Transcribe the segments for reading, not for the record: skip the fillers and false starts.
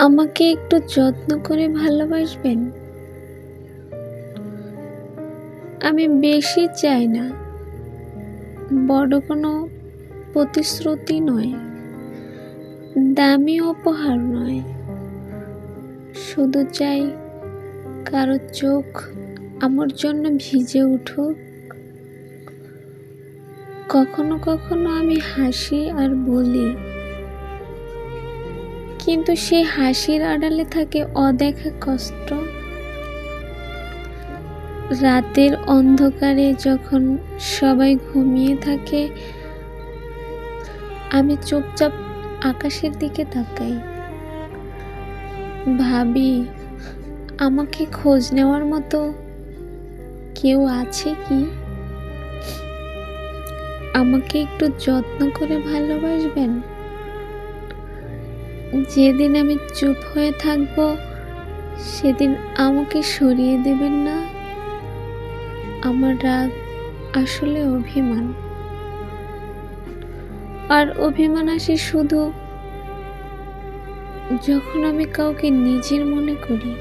আমাকে একটু যত্ন করে ভালোবাসবেন। আমি বেশি চাই না, বড় কোনো প্রতিশ্রুতি নয়, দামি উপহার নয়। শুধু চাই কারো চোখ আমার জন্য ভিজে উঠুক। কখনো কখনো আমি হাসি আর বলি, কিন্তু সেই হাসির আড়ালে থাকে অদেখা কষ্ট। রাতের অন্ধকারে যখন সবাই ঘুমিয়ে থাকে, আমি চুপচাপ আকাশের দিকে তাকাই, ভাবি আমাকে খোঁজ নেওয়ার মতো কেউ আছে কি? আমাকে একটু যত্ন করে ভালোবাসবেন। যেদিন আমি চুপ হয়ে থাকব, সেদিন আমাকে সরিয়ে দেবেন না। আমার রাগ আসলে অভিমান, আর অভিমান আসে শুধু যখন আমি কাউকে নিজের মনে করি।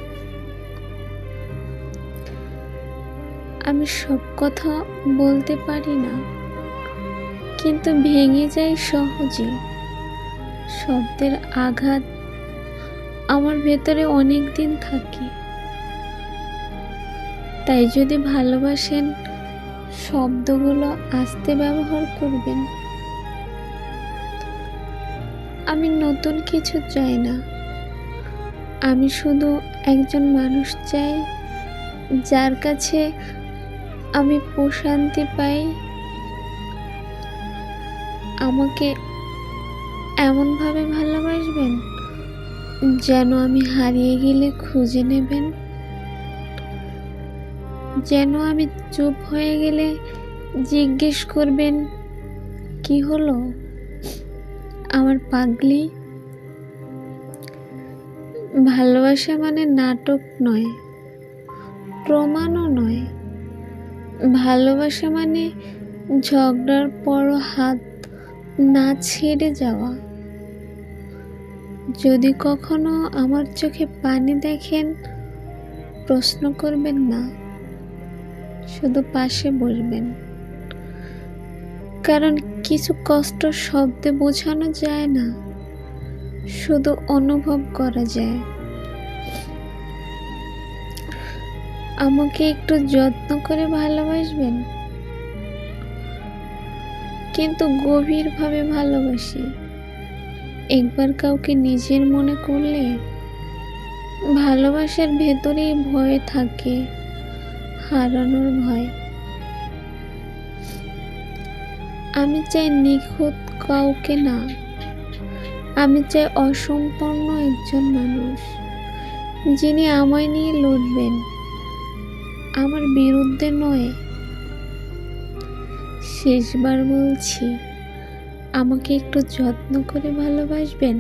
আমি সব কথা বলতে পারি না, কিন্তু ভেঙে যায় সহজে। শব্দের আঘাত আমার ভেতরে অনেক দিন থাকে। তাই যদি ভালোবাসেন, শব্দগুলো আস্তে ব্যবহার করবেন। আমি নতুন কিছু চাই না, আমি শুধু একজন মানুষ চাই যার কাছে আমি প্রশান্তি পাই। আমাকে এমনভাবে ভালোবাসবেন যেন আমি হারিয়ে গেলে খুঁজে নেবেন, যেন আমি চুপ হয়ে গেলে জিজ্ঞেস করবেন, কি হলো আমার পাগলি? ভালোবাসা মানে নাটক নয়, প্রমাণও নয়। ভালোবাসা মানে ঝগড়ার পরও হাত না ছেড়ে যাওয়া। যদি কখনো আমার চোখে পানি দেখেন, প্রশ্ন করবেন না, শুধু পাশে বসবেন। কারণ কিছু কষ্ট শব্দে বোঝানো যায় না, শুধু অনুভব করা যায়। আমাকে একটু যত্ন করে ভালোবাসবেন, কিন্তু গভীরভাবে ভালোবাসি। একবার কাউকে নিজের মনে করলে ভালোবাসার ভেতরেই ভয় থাকে, হারানোর ভয়। আমি চাই নিখুঁত কাউকে না, আমি চাই অসম্পূর্ণ একজন মানুষ, যিনি আমায় নিয়ে লড়বেন, আমার বিরুদ্ধে নয়। শেষবার বলছি, আমাকে একটু যত্ন করে ভালোবাসবেন।